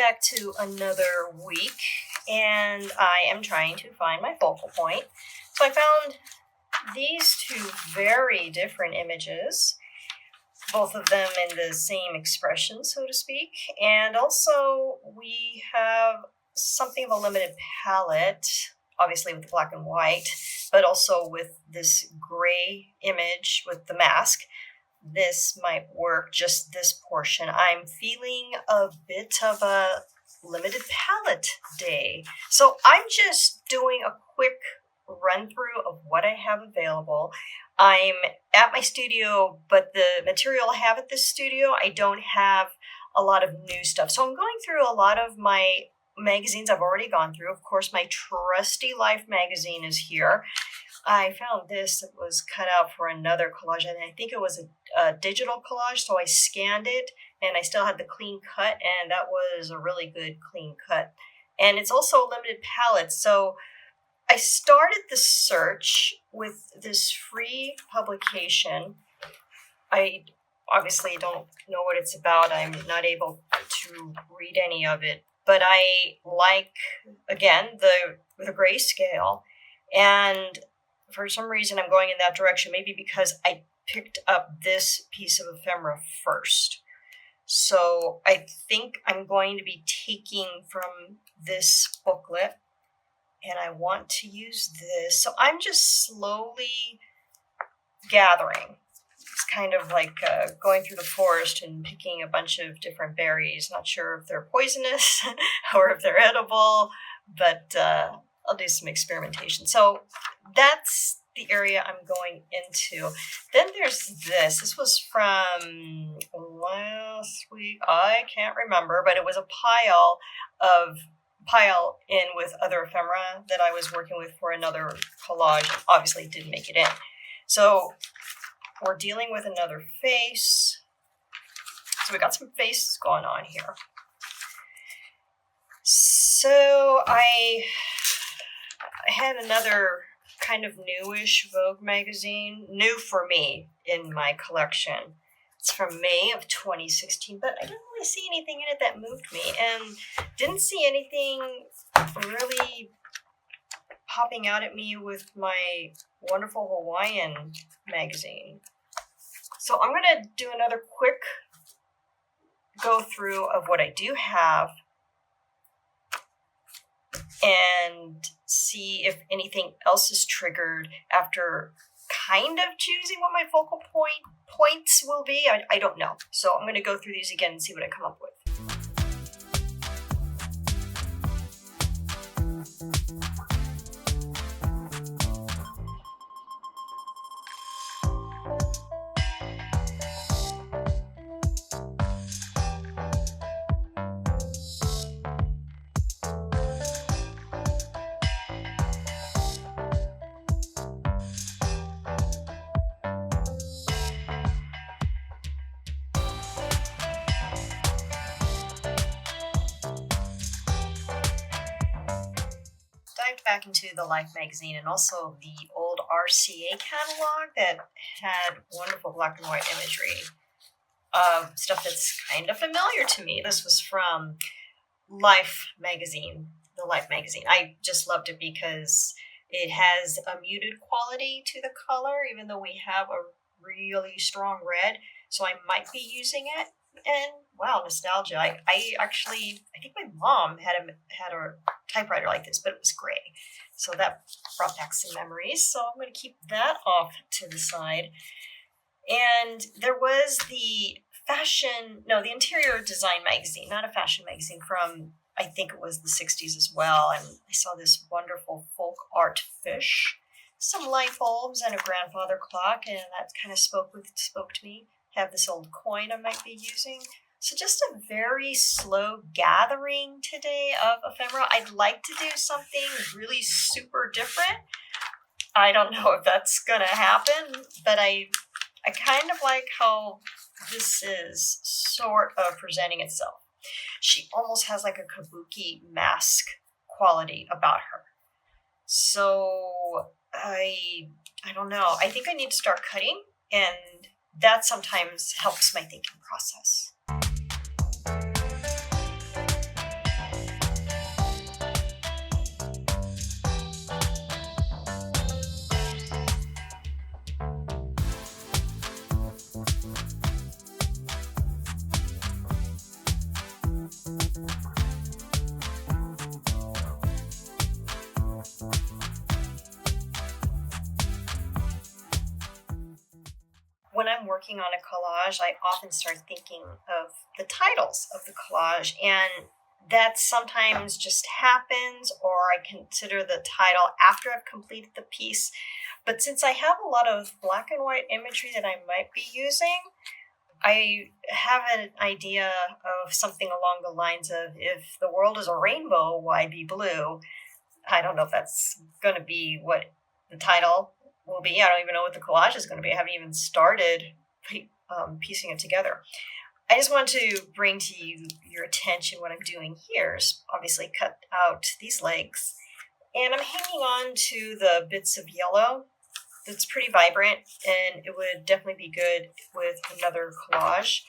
back to another week, and I am trying to find my focal point. So I found these two very different images, both of them in the same expression, so to speak, and also we have something of a limited palette, obviously with the black and white, but also with this gray image with the mask. This might work, just this portion. I'm feeling a bit of a limited palette day. So I'm just doing a quick run through of what I have available. I'm at my studio, but the material I have at this studio, I don't have a lot of new stuff. So I'm going through a lot of my magazines I've already gone through. Of course, my trusty Life magazine is here. I found this that was cut out for another collage, and I think it was a digital collage, so I scanned it, and I still had the clean cut, and that was a really good clean cut. And it's also a limited palette, so I started the search with this free publication. I obviously don't know what it's about. I'm not able to read any of it, but I like, again, the grayscale, and for some reason I'm going in that direction, maybe because I picked up this piece of ephemera first. So I think I'm going to be taking from this booklet, and I want to use this. So I'm just slowly gathering. It's kind of like going through the forest and picking a bunch of different berries. Not sure if they're poisonous or if they're edible, but I'll do some experimentation. So that's the area I'm going into. Then there's this. This was from last week. I can't remember, but it was a pile in with other ephemera that I was working with for another collage. Obviously didn't make it in. So we're dealing with another face. So we got some faces going on here. So I had another kind of newish Vogue magazine, new for me, in my collection. It's from May of 2016, but I didn't really see anything in it that moved me, and didn't see anything really popping out at me with my wonderful Hawaiian magazine. So I'm going to do another quick go through of what I do have and see if anything else is triggered after kind of choosing what my focal points will be. I don't know. So I'm going to go through these again and see what I come up with. Back into the Life magazine and also the old RCA catalog that had wonderful black and white imagery of stuff that's kind of familiar to me. This was from Life magazine, the Life magazine. I just loved it because it has a muted quality to the color, even though we have a really strong red. So I might be using it. And wow, nostalgia. I think my mom had a typewriter like this, but it was gray. So that brought back some memories. So I'm going to keep that off to the side. And there was the interior design magazine, not a fashion magazine, from, I think it was the 60s as well. And I saw this wonderful folk art fish, some light bulbs, and a grandfather clock. And that kind of spoke to me. Have this old coin I might be using. So just a very slow gathering today of ephemera. I'd like to do something really super different. I don't know if that's going to happen, but I kind of like how this is sort of presenting itself. She almost has like a kabuki mask quality about her. So I don't know. I think I need to start cutting, and that sometimes helps my thinking process. when I'm working on a collage, I often start thinking of the titles of the collage, and that sometimes just happens, or I consider the title after I've completed the piece. But since I have a lot of black and white imagery that I might be using, I have an idea of something along the lines of, if the world is a rainbow, why be blue? I don't know if that's going to be what the title will be. I don't even know what the collage is going to be. I haven't even started piecing it together. I just want to bring to you your attention what I'm doing here is obviously cut out these legs, and I'm hanging on to the bits of yellow. It's pretty vibrant, and it would definitely be good with another collage.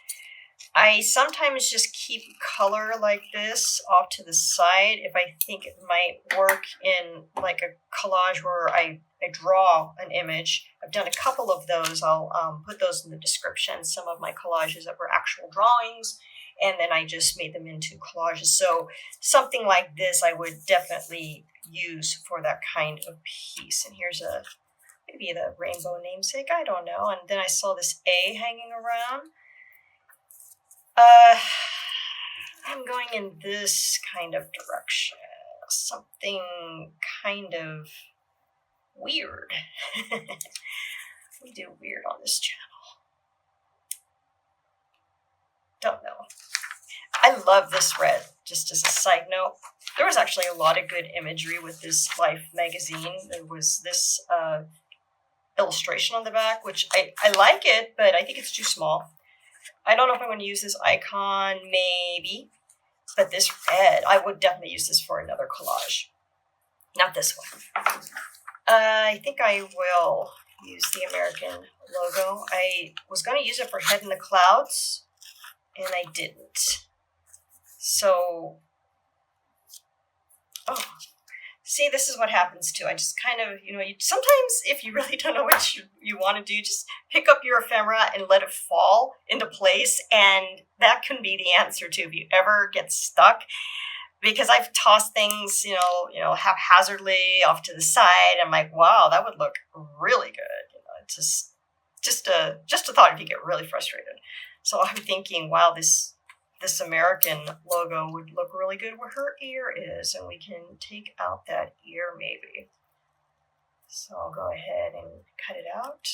I sometimes just keep color like this off to the side if I think it might work in like a collage where I draw an image. I've done a couple of those. I'll put those in the description, some of my collages that were actual drawings, and then I just made them into collages. So something like this I would definitely use for that kind of piece. And here's maybe the rainbow namesake, I don't know. And then I saw this A hanging around. I'm going in this kind of direction, something kind of weird. We do weird on this channel. Don't know. I love this red, just as a side note. There was actually a lot of good imagery with this Life magazine. There was this illustration on the back, which I like it, but I think it's too small. I don't know if I'm going to use this icon, maybe, but this red, I would definitely use this for another collage. Not this one. I think I will use the American logo. I was going to use it for Head in the Clouds, and I didn't. So, see, this is what happens too. I just kind of, sometimes if you really don't know what you want to do, just pick up your ephemera and let it fall into place. And that can be the answer too if you ever get stuck. Because I've tossed things, haphazardly off to the side. I'm like, wow, that would look really good. It's just a thought if you get really frustrated. So I'm thinking, wow, this American logo would look really good where her ear is, and we can take out that ear maybe. So I'll go ahead and cut it out.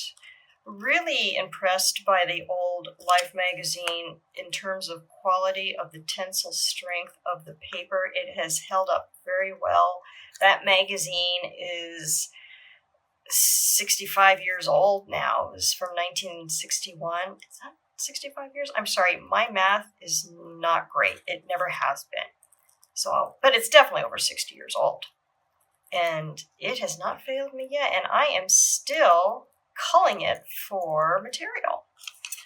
Really impressed by the old Life magazine in terms of quality of the tensile strength of the paper. It has held up very well. That magazine is 65 years old now. It was from 1961. Is that 65 years? I'm sorry, my math is not great. It never has been. So, but it's definitely over 60 years old. And it has not failed me yet. And I am still culling it for material.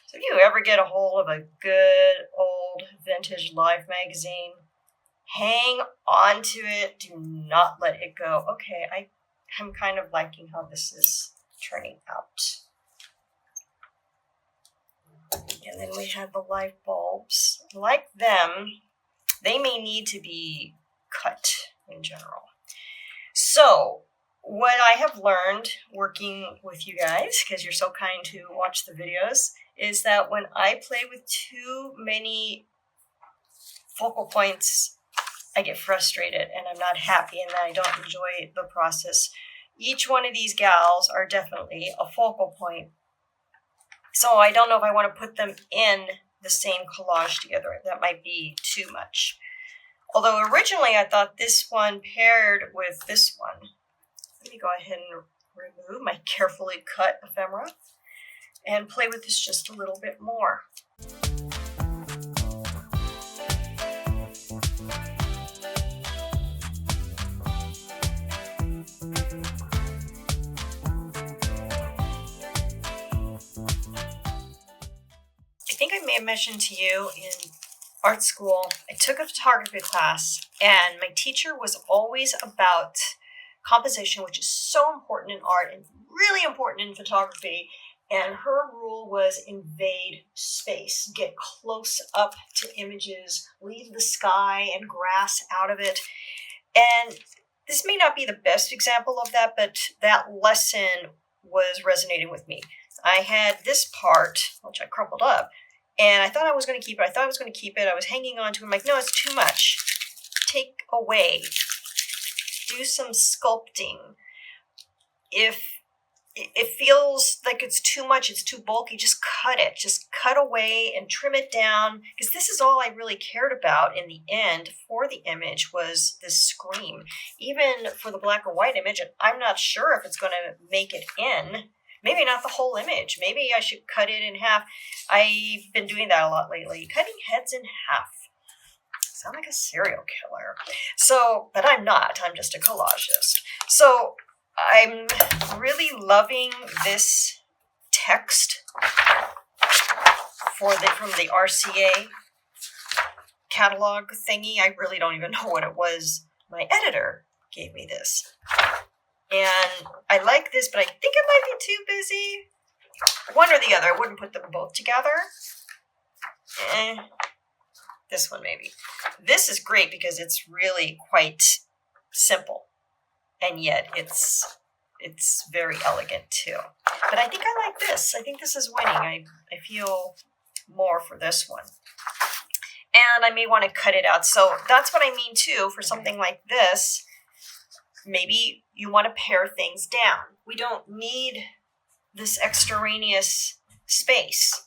So if you ever get a hold of a good old vintage Life magazine, hang on to it. Do not let it go. Okay, I'm kind of liking how this is turning out. And then we have the light bulbs. Like them, they may need to be cut in general. So what I have learned working with you guys, because you're so kind to watch the videos, is that when I play with too many focal points, I get frustrated and I'm not happy and I don't enjoy the process. Each one of these gals are definitely a focal point. So I don't know if I want to put them in the same collage together. That might be too much. Although originally I thought this one paired with this one. Let me go ahead and remove my carefully cut ephemera and play with this just a little bit more. I think I may have mentioned to you in art school, I took a photography class, and my teacher was always about composition, which is so important in art and really important in photography. And her rule was invade space, get close up to images, leave the sky and grass out of it. And this may not be the best example of that, but that lesson was resonating with me. I had this part, which I crumpled up, and I thought I was going to keep it. I was hanging on to it. I'm like, no, it's too much. Take away. Do some sculpting. If it feels like it's too much, it's too bulky, just cut it. Just cut away and trim it down, because this is all I really cared about in the end for the image was this scream. Even for the black and white image, I'm not sure if it's going to make it in. Maybe not the whole image. Maybe I should cut it in half. I've been doing that a lot lately, cutting heads in half. Sound like a serial killer. So, but I'm not. I'm just a collagist. So I'm really loving this text from the RCA catalog thingy. I really don't even know what it was. My editor gave me this. And I like this, but I think it might be too busy. One or the other. I wouldn't put them both together. This one maybe. This is great because it's really quite simple. And yet it's very elegant too. But I think I like this. I think this is winning. I feel more for this one. And I may want to cut it out. So that's what I mean too, for something like this. Maybe you want to pare things down. We don't need this extraneous space.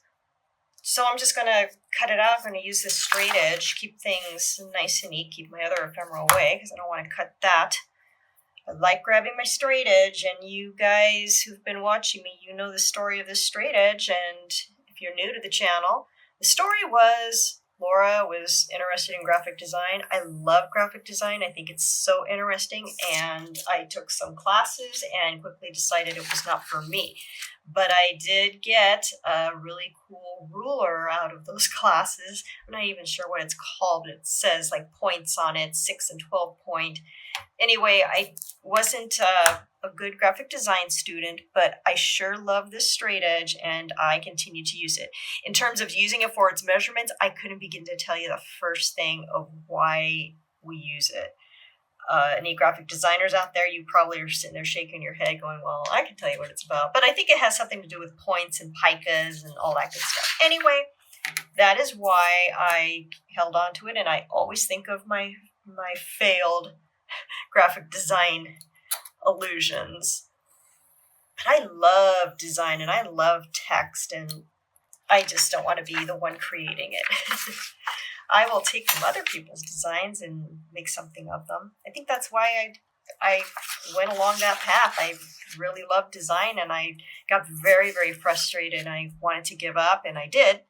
So I'm just going to cut it out. I'm going to use this straight edge, keep things nice and neat, keep my other ephemera away because I don't want to cut that. I like grabbing my straight edge, and you guys who've been watching me, you know the story of this straight edge, and if you're new to the channel, the story was Laura was interested in graphic design. I love graphic design. I think it's so interesting, and I took some classes and quickly decided it was not for me. But I did get a really cool ruler out of those classes. I'm not even sure what it's called, but it says like points on it, 6 and 12 point. Anyway, I wasn't a good graphic design student, but I sure love this straight edge, and I continue to use it. In terms of using it for its measurements, I couldn't begin to tell you the first thing of why we use it. Any graphic designers out there, you probably are sitting there shaking your head going, well, I can tell you what it's about. But I think it has something to do with points and picas and all that good stuff. Anyway, that is why I held on to it, and I always think of my failed graphic design illusions. But I love design, and I love text, and I just don't want to be the one creating it. I will take from other people's designs and make something of them. I think that's why I went along that path. I really loved design, and I got very, very frustrated. I wanted to give up, and I did.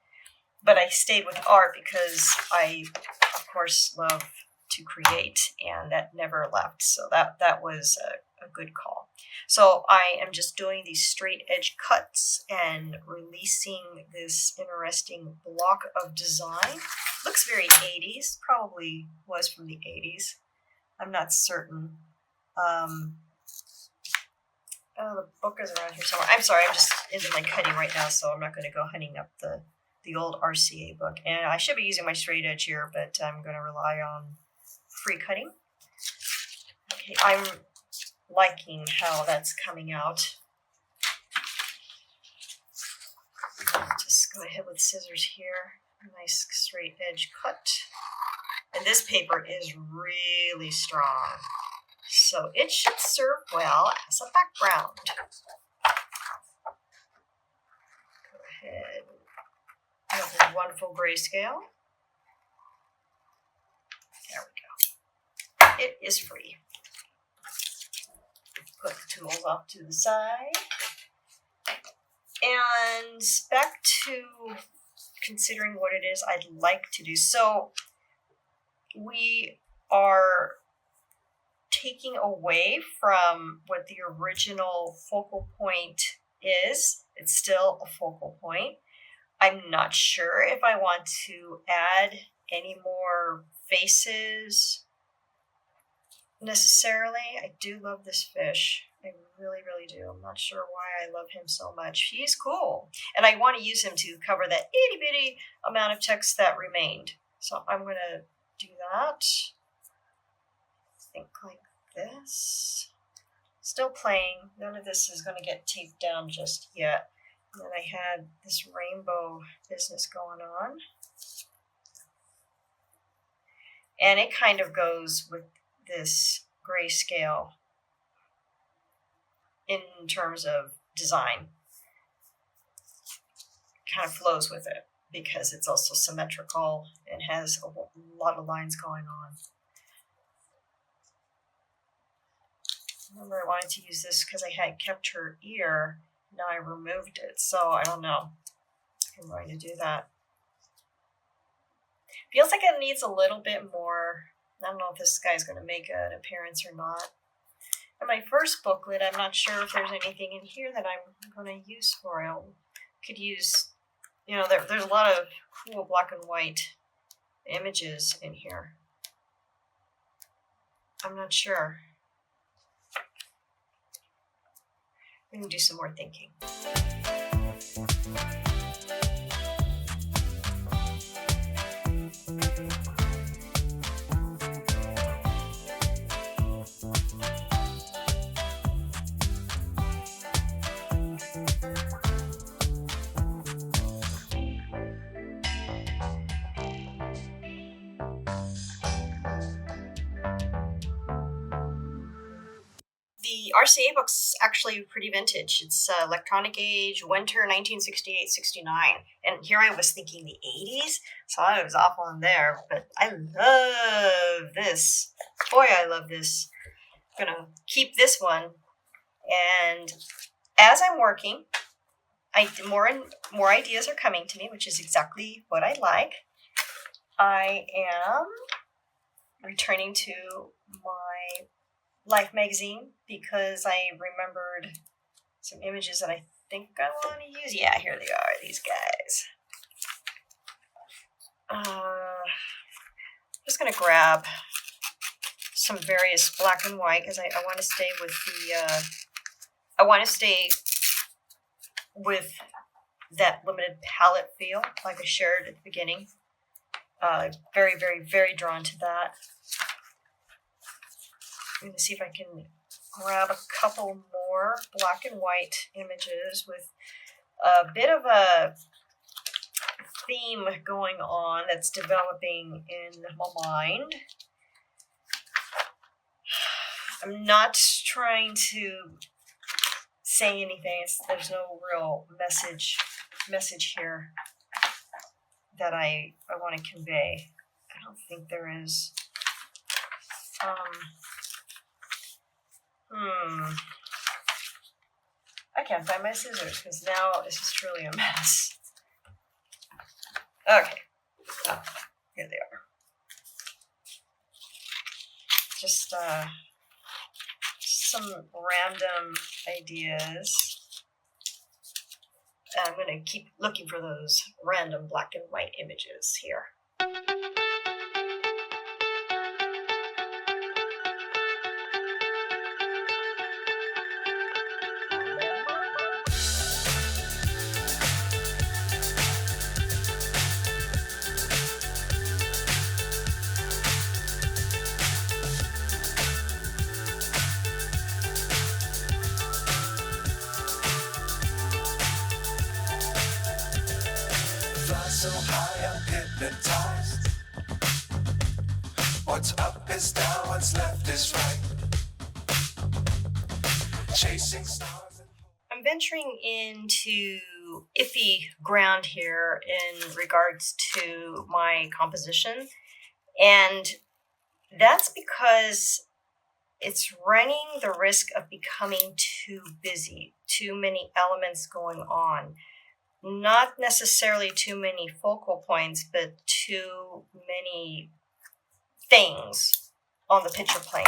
But I stayed with art because I, of course, love to create, and that never left. So that was a good call. So I am just doing these straight edge cuts and releasing this interesting block of design. Looks very 80s, probably was from the 80s. I'm not certain. Oh, the book is around here somewhere. I'm sorry, I'm just into my cutting right now, so I'm not going to go hunting up the old RCA book. And I should be using my straight edge here, but I'm going to rely on free cutting. Okay, I'm liking how that's coming out. Just go ahead with scissors here. Nice straight edge cut. And this paper is really strong, so it should serve well as a background. Go ahead. I have this wonderful grayscale. There we go. It is free. Put the tools off to the side. And back to considering what it is I'd like to do. So we are taking away from what the original focal point is. It's still a focal point. I'm not sure if I want to add any more faces necessarily. I do love this fish. I really, really do. I'm not sure why I love him so much. He's cool. And I want to use him to cover that itty bitty amount of text that remained. So I'm going to do that. Think like this. Still playing. None of this is going to get taped down just yet. And then I had this rainbow business going on. And it kind of goes with this grayscale in terms of design. Kind of flows with it because it's also symmetrical and has a lot of lines going on. Remember, I wanted to use this because I had kept her ear. Now I removed it, so I don't know if I'm going to do that. Feels like it needs a little bit more. I don't know if this guy's going to make an appearance or not. In my first booklet, I'm not sure if there's anything in here that I'm going to use for it. I could use, you know, there's a lot of cool black and white images in here. I'm not sure. I'm going to do some more thinking. The RCA book's actually pretty vintage. It's Electronic Age, Winter 1968-69. And here I was thinking the 80s, so I was off on there. But I love this. Boy, I love this. I'm going to keep this one. And as I'm working, more and more ideas are coming to me, which is exactly what I like. I am returning to my Life magazine because I remembered some images that I think I want to use. Yeah, here they are, these guys. I'm just going to grab some various black and white because I want to stay with the, I want to stay with that limited palette feel like I shared at the beginning. Very, very, very drawn to that. I'm going to see if I can grab a couple more black and white images with a bit of a theme going on that's developing in my mind. I'm not trying to say anything. There's no real message here that I want to convey. I don't think there is. I can't find my scissors because now this is truly a mess. Okay. Oh, here they are. Just some random ideas. I'm going to keep looking for those random black and white images here. So high, I'm hypnotized. What's up is down, what's left is right. Chasing stars. I'm venturing into iffy ground here in regards to my composition, and that's because it's running the risk of becoming too busy, too many elements going on. Not necessarily too many focal points, but too many things on the picture plane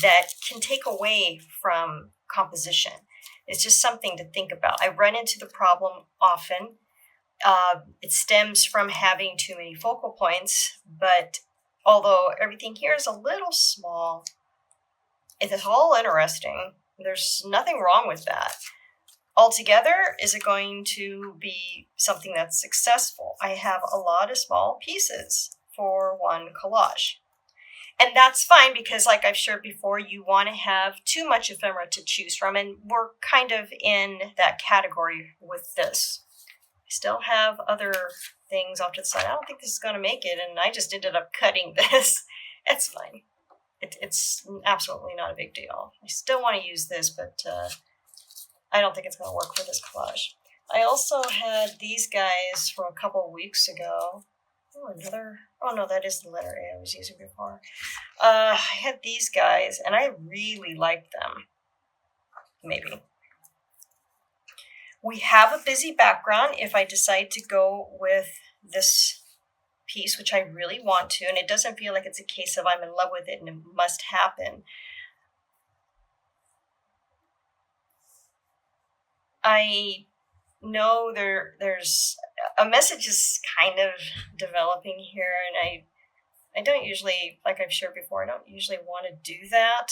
that can take away from composition. It's just something to think about. I run into the problem often. It stems from having too many focal points, but although everything here is a little small, it's all interesting. There's nothing wrong with that. Altogether, is it going to be something that's successful? I have a lot of small pieces for one collage. And that's fine because, like I've shared before, you want to have too much ephemera to choose from, and we're kind of in that category with this. I still have other things off to the side. I don't think this is going to make it, and I just ended up cutting this. It's fine. It's absolutely not a big deal. I still want to use this, but I don't think it's going to work for this collage. I also had these guys from a couple of weeks ago. Oh, another. Oh no, that is the letter A I was using before. I had these guys, and I really liked them. Maybe. We have a busy background if I decide to go with this piece, which I really want to, and it doesn't feel like it's a case of I'm in love with it and it must happen. I know there's a message is kind of developing here, and I don't usually, like I've shared before, I don't usually want to do that.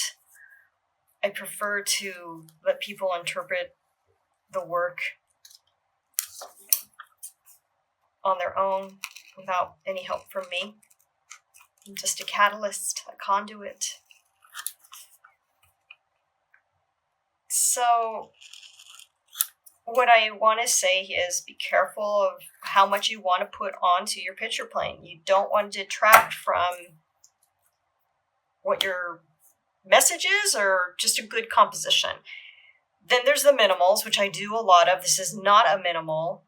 I prefer to let people interpret the work on their own without any help from me. I'm just a catalyst, a conduit. So what I want to say is be careful of how much you want to put onto your picture plane. You don't want to detract from what your message is or just a good composition. Then there's the minimals, which I do a lot of. This is not a minimal.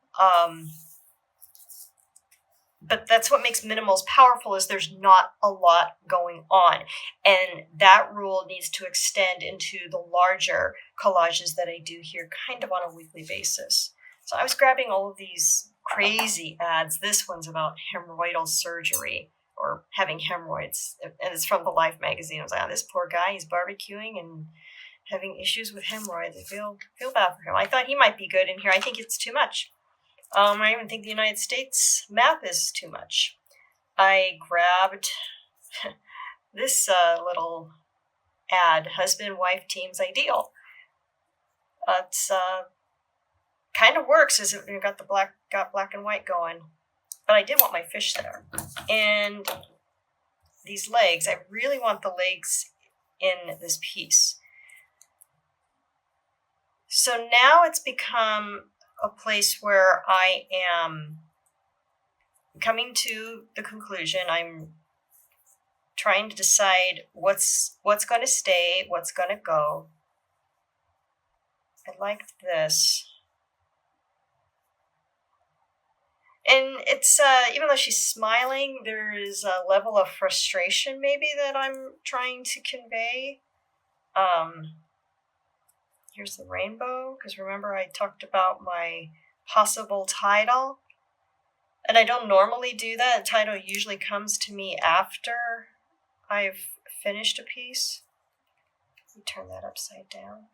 But that's what makes minimals powerful, is there's not a lot going on. And that rule needs to extend into the larger collages that I do here kind of on a weekly basis. So I was grabbing all of these crazy ads. This one's about hemorrhoidal surgery or having hemorrhoids. And it's from the Life magazine. I was like, oh, this poor guy, he's barbecuing and having issues with hemorrhoids. I feel bad for him. I thought he might be good in here. I think it's too much. I even think the United States map is too much. I grabbed this little ad, husband-wife team's ideal. It's kind of works as if you've got black and white going. But I did want my fish there. And these legs, I really want the legs in this piece. So now it's become a place where I am coming to the conclusion. I'm trying to decide what's going to stay, what's going to go. I like this. And it's, even though she's smiling, there is a level of frustration maybe that I'm trying to convey. Here's the rainbow, because remember I talked about my possible title. And I don't normally do that. The title usually comes to me after I've finished a piece. Let me turn that upside down.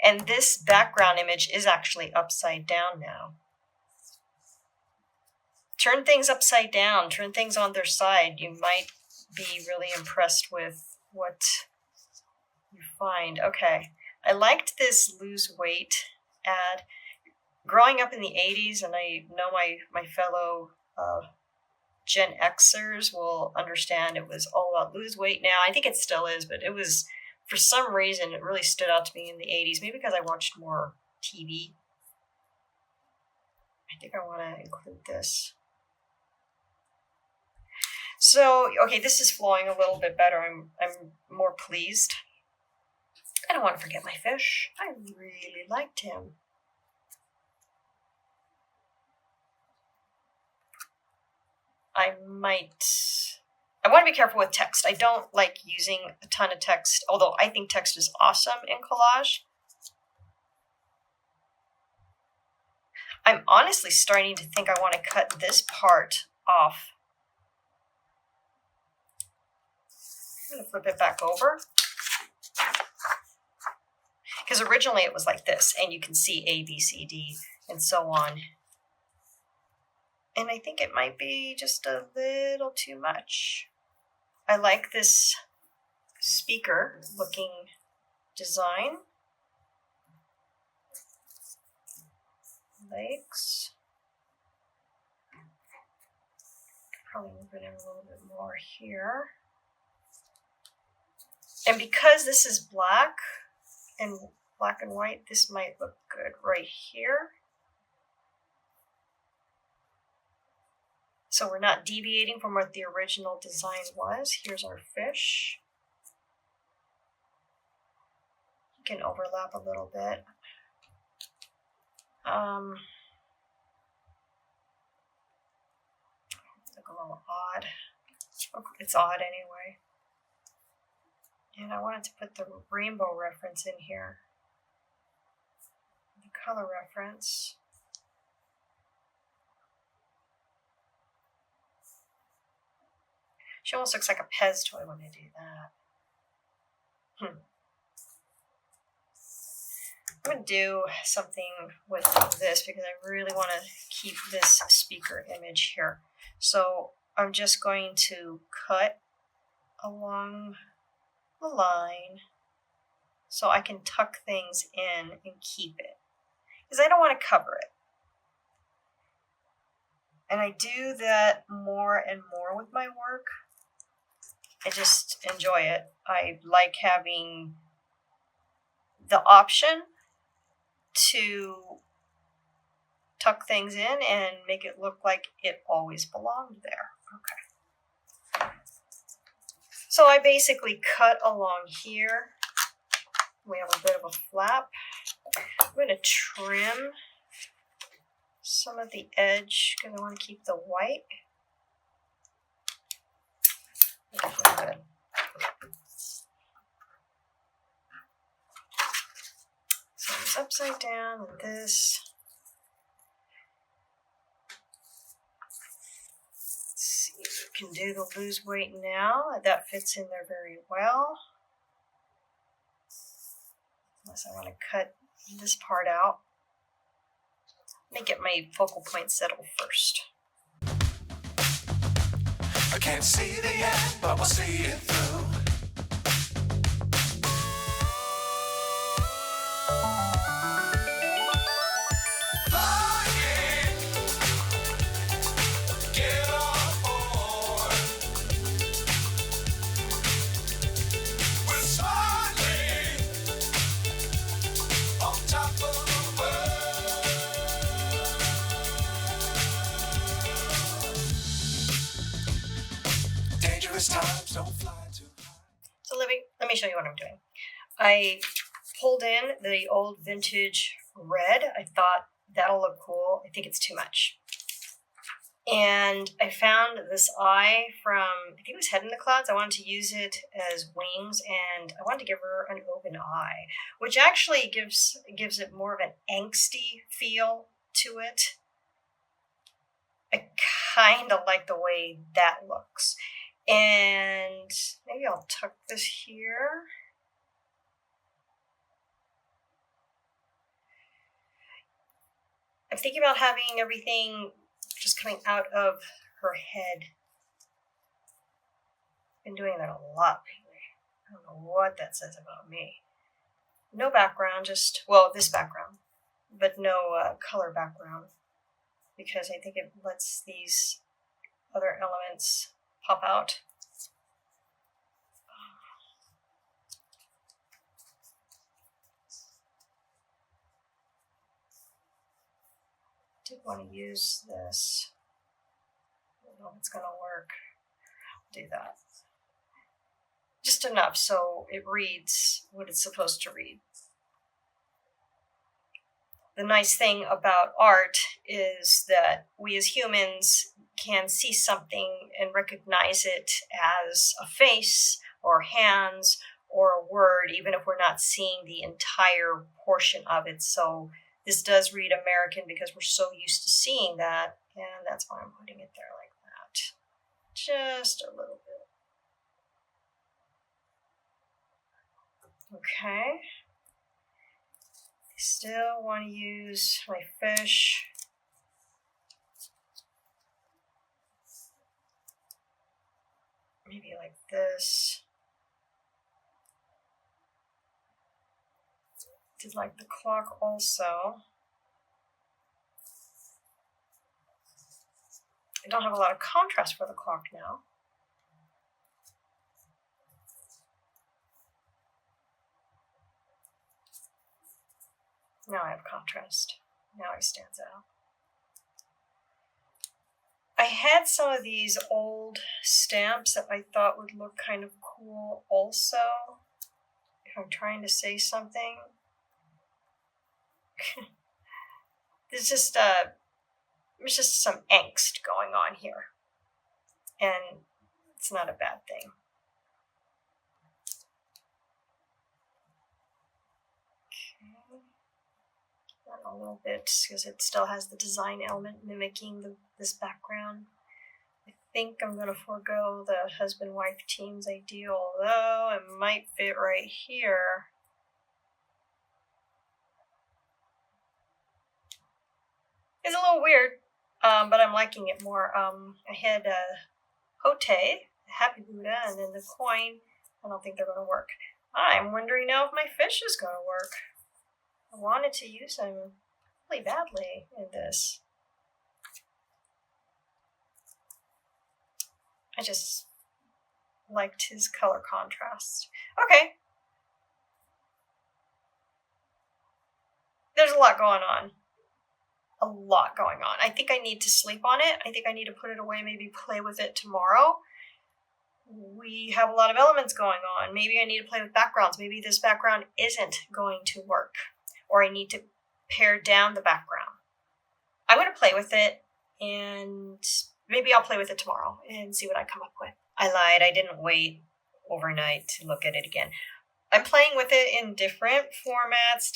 And this background image is actually upside down now. Turn things upside down, turn things on their side. You might be really impressed with what you find. Okay, I liked this lose weight ad. Growing up in the 80s, and I know my fellow Gen Xers will understand, it was all about lose weight now. I think it still is, but it was, for some reason, it really stood out to me in the 80s, maybe because I watched more TV. I think I want to include this. So, okay, this is flowing a little bit better. I'm more pleased. I don't want to forget my fish. I really liked him. I want to be careful with text. I don't like using a ton of text, although I think text is awesome in collage. I'm honestly starting to think I want to cut this part off. I'm going to flip it back over. Because originally it was like this, and you can see A, B, C, D, and so on. And I think it might be just a little too much. I like this speaker looking design. Legs. Probably move it in a little bit more here. And because this is black and white, this might look good right here. So we're not deviating from what the original design was. Here's our fish. You can overlap a little bit. Look a little odd. It's odd anyway. And I wanted to put the rainbow reference in here. The color reference. She almost looks like a Pez toy when I do that. I'm going to do something with this because I really want to keep this speaker image here. So I'm just going to cut along the line so I can tuck things in and keep it, because I don't want to cover it. And I do that more and more with my work. I just enjoy it. I like having the option to tuck things in and make it look like it always belonged there. Okay. So I basically cut along here. We have a bit of a flap. I'm going to trim some of the edge because I want to keep the white. Good. So it's upside down with this. Let's see, we can do the lose weight now. That fits in there very well. Unless I want to cut this part out. Let me get my focal point settled first. I can't see the end, but we'll see it through. Flying, get on board. We're smiling on top of the world. Dangerous times, don't fly too high. So let me show you what I'm doing. I pulled in the old vintage red. I thought that'll look cool. I think it's too much. And I found this eye from, I think it was Head in the Clouds. I wanted to use it as wings, and I wanted to give her an open eye, which actually gives it more of an angsty feel to it. I kind of like the way that looks. And maybe I'll tuck this here. I'm thinking about having everything just coming out of her head. Been doing that a lot lately. I don't know what that says about me. No background, just, well, this background, but no color background, because I think it lets these other elements pop out. I did want to use this. I don't know if it's going to work. I'll do that. Just enough so it reads what it's supposed to read. The nice thing about art is that we as humans can see something and recognize it as a face or hands or a word, even if we're not seeing the entire portion of it. So this does read American because we're so used to seeing that, and that's why I'm putting it there like that. Just a little bit. Okay. I still want to use my fish. Maybe like this. Did like the clock also. I don't have a lot of contrast for the clock now. Now I have contrast. Now he stands out. I had some of these old stamps that I thought would look kind of cool also. If I'm trying to say something. There's just some angst going on here. And it's not a bad thing. A little bit because it still has the design element mimicking this background. I think I'm going to forego the husband-wife team's ideal, although it might fit right here. It's a little weird, but I'm liking it more. I had Hote, Happy Buddha, and then the coin. I don't think they're going to work. I'm wondering now if my fish is going to work. I wanted to use him really badly in this. I just liked his color contrast. Okay. There's a lot going on. A lot going on. I think I need to sleep on it. I think I need to put it away, maybe play with it tomorrow. We have a lot of elements going on. Maybe I need to play with backgrounds. Maybe this background isn't going to work. Or I need to pare down the background. I'm going to play with it, and maybe I'll play with it tomorrow and see what I come up with. I lied. I didn't wait overnight to look at it again. I'm playing with it in different formats,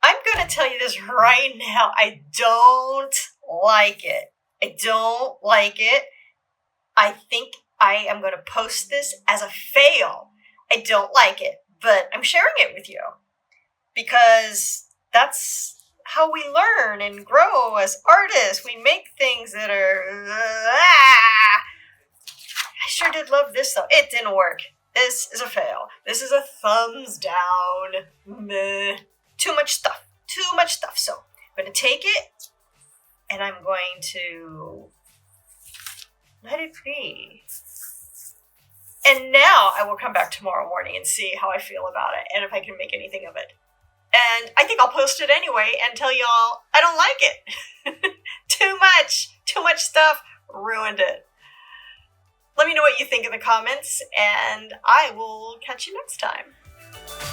I'm going to tell you this right now. I don't like it. I don't like it. I think I am going to post this as a fail. I don't like it, but I'm sharing it with you. Because that's how we learn and grow as artists. We make things that are... I sure did love this, though. It didn't work. This is a fail. This is a thumbs down. Meh. Too much stuff. Too much stuff. So I'm going to take it, and I'm going to let it be. And now I will come back tomorrow morning and see how I feel about it and if I can make anything of it. And I think I'll post it anyway and tell y'all I don't like it. Too much stuff, ruined it. Let me know what you think in the comments, and I will catch you next time.